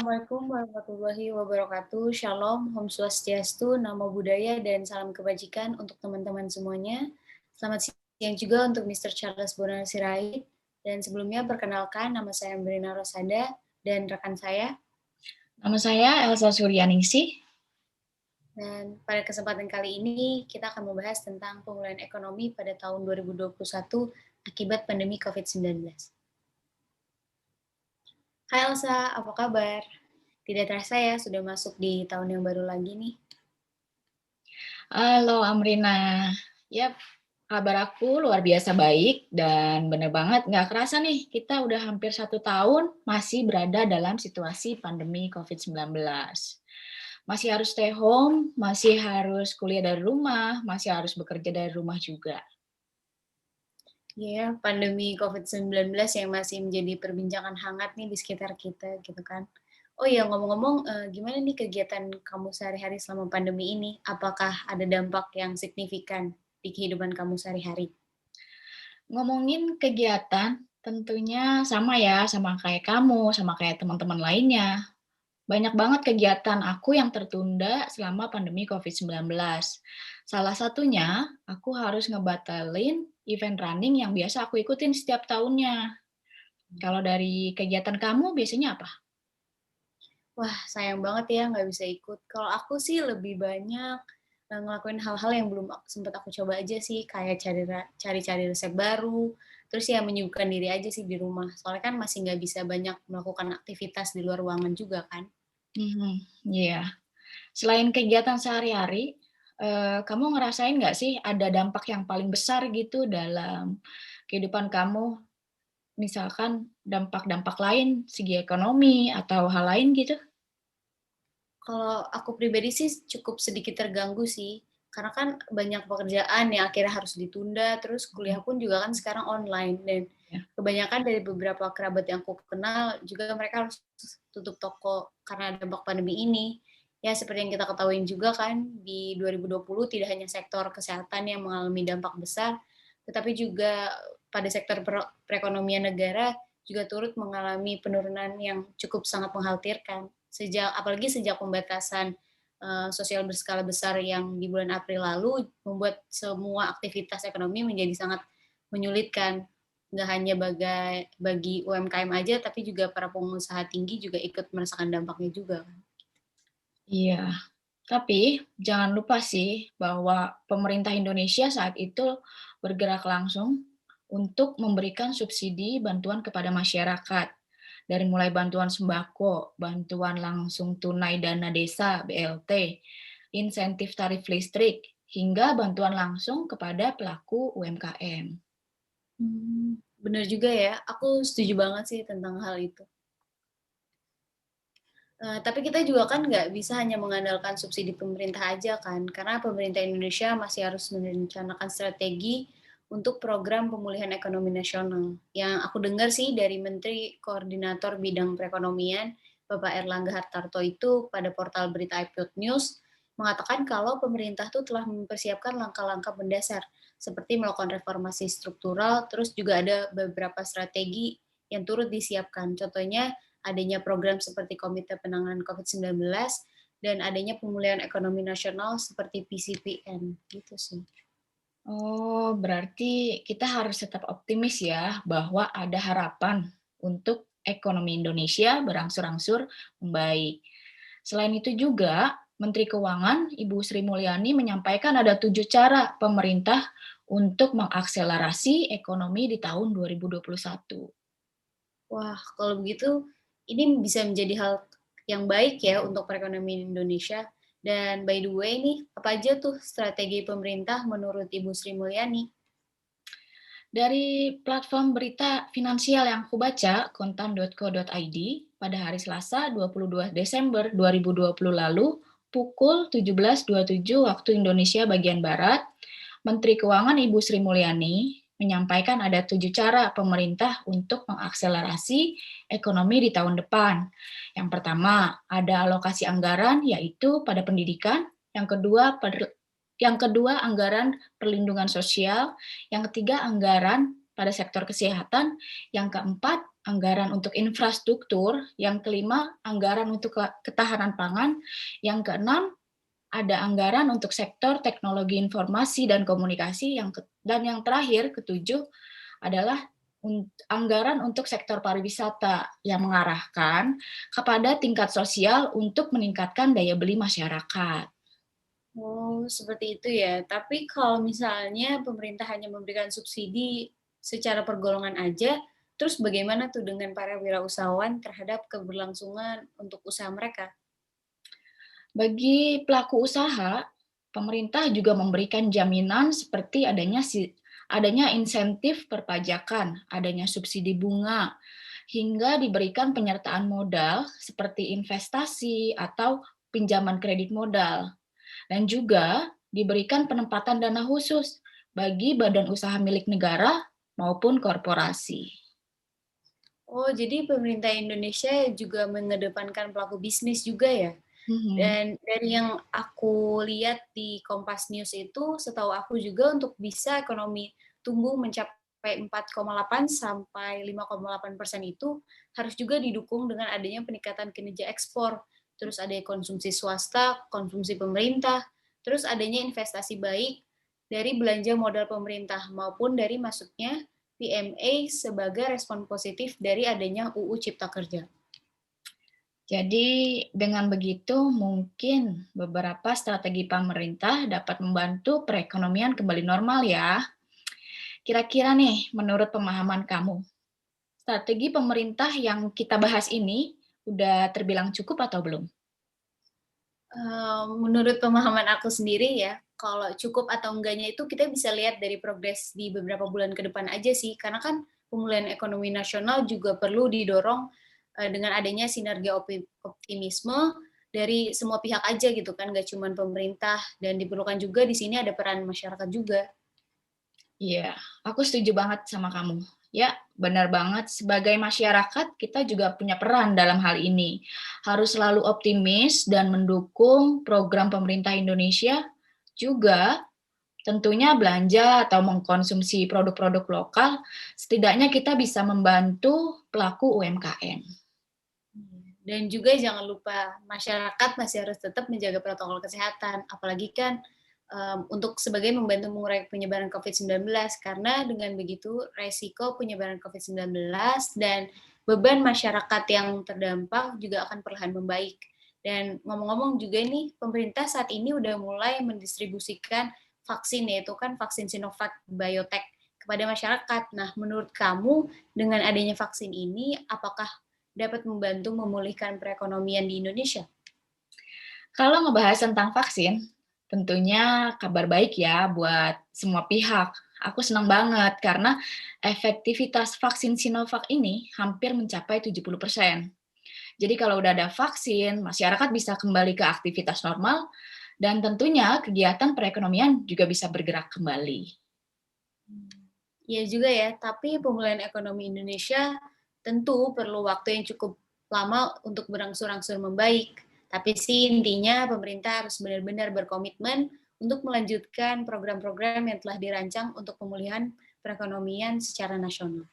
Assalamualaikum warahmatullahi wabarakatuh. Shalom, Om Swastiastu, Namo Buddhaya, dan salam kebajikan untuk teman-teman semuanya. Selamat siang juga untuk Mr. Charles Bonar Sirait. Dan sebelumnya perkenalkan, nama saya Brina Rosada dan rekan saya. Nama saya Elsa Suryaningsih. Dan pada kesempatan kali ini kita akan membahas tentang pemulihan ekonomi pada tahun 2021 akibat pandemi COVID-19. Hai Elsa, apa kabar? Tidak terasa ya, sudah masuk di tahun yang baru lagi nih. Halo Amrina, ya kabar aku luar biasa baik dan bener banget nggak kerasa nih kita udah hampir 1 tahun masih berada dalam situasi pandemi COVID-19. Masih harus stay home, masih harus kuliah dari rumah, masih harus bekerja dari rumah juga. Ya, pandemi COVID-19 yang masih menjadi perbincangan hangat nih di sekitar kita gitu kan. Oh iya, ngomong-ngomong, gimana nih kegiatan kamu sehari-hari selama pandemi ini? Apakah ada dampak yang signifikan di kehidupan kamu sehari-hari? Ngomongin kegiatan, tentunya sama ya, sama kayak kamu, sama kayak teman-teman lainnya. Banyak banget kegiatan aku yang tertunda selama pandemi COVID-19. Salah satunya, aku harus ngebatalin event running yang biasa aku ikutin setiap tahunnya. Kalau dari kegiatan kamu biasanya apa? Wah, sayang banget ya nggak bisa ikut. Kalau aku sih lebih banyak ngelakuin hal-hal yang belum sempat aku coba aja sih, kayak cari-cari resep baru, terus ya menyibukkan diri aja sih di rumah. Soalnya kan masih nggak bisa banyak melakukan aktivitas di luar ruangan juga kan. Iya. Selain kegiatan sehari-hari, kamu ngerasain nggak sih ada dampak yang paling besar gitu dalam kehidupan kamu? Misalkan dampak-dampak lain, segi ekonomi atau hal lain gitu? Kalau aku pribadi sih cukup sedikit terganggu sih, karena kan banyak pekerjaan yang akhirnya harus ditunda, terus kuliah pun juga kan sekarang online, dan Ya. kebanyakan dari beberapa kerabat yang aku kenal juga mereka harus tutup toko karena dampak pandemi ini. Ya seperti yang kita ketahui juga kan, di 2020 tidak hanya sektor kesehatan yang mengalami dampak besar, tetapi juga pada sektor perekonomian negara juga turut mengalami penurunan yang cukup sangat mengkhawatirkan apalagi sejak pembatasan sosial berskala besar yang di bulan April lalu membuat semua aktivitas ekonomi menjadi sangat menyulitkan. Nggak hanya bagi UMKM aja, tapi juga para pengusaha tinggi juga ikut merasakan dampaknya juga. Iya, tapi jangan lupa sih bahwa pemerintah Indonesia saat itu bergerak langsung untuk memberikan subsidi bantuan kepada masyarakat. Dari mulai bantuan sembako, bantuan langsung tunai dana desa (BLT), insentif tarif listrik, hingga bantuan langsung kepada pelaku UMKM. Benar juga ya, aku setuju banget sih tentang hal itu. Tapi kita juga kan nggak bisa hanya mengandalkan subsidi pemerintah aja kan, karena pemerintah Indonesia masih harus merencanakan strategi untuk program pemulihan ekonomi nasional. Yang aku dengar sih dari Menteri Koordinator Bidang Perekonomian, Bapak Erlangga Hartarto itu pada portal berita iPod News mengatakan kalau pemerintah tuh telah mempersiapkan langkah-langkah mendasar seperti melakukan reformasi struktural, terus juga ada beberapa strategi yang turut disiapkan. Contohnya adanya program seperti Komite Penanganan COVID-19 dan adanya pemulihan ekonomi nasional seperti PCPN gitu sih. Oh, berarti kita harus tetap optimis ya bahwa ada harapan untuk ekonomi Indonesia berangsur-angsur membaik. Selain itu juga, Menteri Keuangan Ibu Sri Mulyani menyampaikan ada 7 cara pemerintah untuk mengakselerasi ekonomi di tahun 2021. Wah, kalau begitu ini bisa menjadi hal yang baik ya untuk perekonomian Indonesia. Dan by the way nih, apa aja tuh strategi pemerintah menurut Ibu Sri Mulyani? Dari platform berita finansial yang aku baca, kontan.co.id, pada hari Selasa 22 Desember 2020 lalu, pukul 17.27 waktu Indonesia bagian Barat, Menteri Keuangan Ibu Sri Mulyani menyampaikan ada 7 cara pemerintah untuk mengakselerasi ekonomi di tahun depan. Yang pertama, ada alokasi anggaran, yaitu pada pendidikan. Yang kedua, anggaran perlindungan sosial. Yang ketiga, anggaran pada sektor kesehatan. Yang keempat, anggaran untuk infrastruktur, yang kelima, anggaran untuk ketahanan pangan, yang keenam, ada anggaran untuk sektor teknologi informasi dan komunikasi, dan yang terakhir, ketujuh, adalah anggaran untuk sektor pariwisata yang mengarahkan kepada tingkat sosial untuk meningkatkan daya beli masyarakat. Oh, seperti itu ya. Tapi kalau misalnya pemerintah hanya memberikan subsidi secara pergolongan aja, terus bagaimana tuh dengan para wirausahawan terhadap keberlangsungan untuk usaha mereka? Bagi pelaku usaha, pemerintah juga memberikan jaminan seperti adanya insentif perpajakan, adanya subsidi bunga, hingga diberikan penyertaan modal seperti investasi atau pinjaman kredit modal. Dan juga diberikan penempatan dana khusus bagi badan usaha milik negara maupun korporasi. Oh, jadi pemerintah Indonesia juga mengedepankan pelaku bisnis juga ya? Mhm. Dan dari yang aku lihat di Kompas News itu, setahu aku juga untuk bisa ekonomi tumbuh mencapai 4,8 sampai 5,8% itu harus juga didukung dengan adanya peningkatan kinerja ekspor, terus ada konsumsi swasta, konsumsi pemerintah, terus adanya investasi baik dari belanja modal pemerintah maupun dari masuknya PMA sebagai respon positif dari adanya UU Cipta Kerja. Jadi dengan begitu mungkin beberapa strategi pemerintah dapat membantu perekonomian kembali normal ya. Kira-kira nih, menurut pemahaman kamu, strategi pemerintah yang kita bahas ini udah terbilang cukup atau belum? Menurut pemahaman aku sendiri ya, kalau cukup atau enggaknya itu kita bisa lihat dari progres di beberapa bulan ke depan aja sih, karena kan pemulihan ekonomi nasional juga perlu didorong, dengan adanya sinergi optimisme dari semua pihak aja gitu kan, nggak cuman pemerintah dan diperlukan juga di sini ada peran masyarakat juga. Iya, aku setuju banget sama kamu. Ya, benar banget. Sebagai masyarakat, kita juga punya peran dalam hal ini. Harus selalu optimis dan mendukung program pemerintah Indonesia, juga tentunya belanja atau mengkonsumsi produk-produk lokal, setidaknya kita bisa membantu pelaku UMKM. Dan juga jangan lupa masyarakat masih harus tetap menjaga protokol kesehatan, apalagi kan untuk sebagai membantu mengurangi penyebaran COVID-19 karena dengan begitu resiko penyebaran COVID-19 dan beban masyarakat yang terdampak juga akan perlahan membaik. Dan ngomong-ngomong juga nih, pemerintah saat ini udah mulai mendistribusikan vaksin, yaitu kan vaksin Sinovac Biotech kepada masyarakat. Nah, menurut kamu dengan adanya vaksin ini, apakah dapat membantu memulihkan perekonomian di Indonesia? Kalau ngebahas tentang vaksin, tentunya kabar baik ya buat semua pihak. Aku senang banget karena efektivitas vaksin Sinovac ini hampir mencapai 70%. Jadi kalau udah ada vaksin, masyarakat bisa kembali ke aktivitas normal dan tentunya kegiatan perekonomian juga bisa bergerak kembali. Iya juga ya, tapi pemulihan ekonomi Indonesia tentu perlu waktu yang cukup lama untuk berangsur-angsur membaik. Tapi sih intinya pemerintah harus benar-benar berkomitmen untuk melanjutkan program-program yang telah dirancang untuk pemulihan perekonomian secara nasional.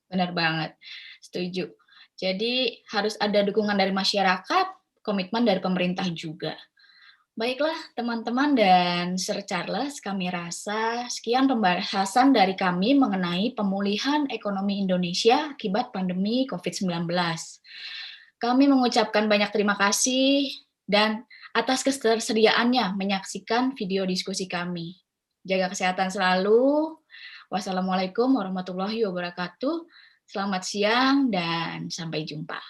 Benar banget, setuju. Jadi harus ada dukungan dari masyarakat, komitmen dari pemerintah juga. Baiklah teman-teman dan Sir Charles, kami rasa sekian pembahasan dari kami mengenai pemulihan ekonomi Indonesia akibat pandemi COVID-19. Kami mengucapkan banyak terima kasih dan atas ketersediaannya menyaksikan video diskusi kami. Jaga kesehatan selalu. Wassalamualaikum warahmatullahi wabarakatuh. Selamat siang dan sampai jumpa.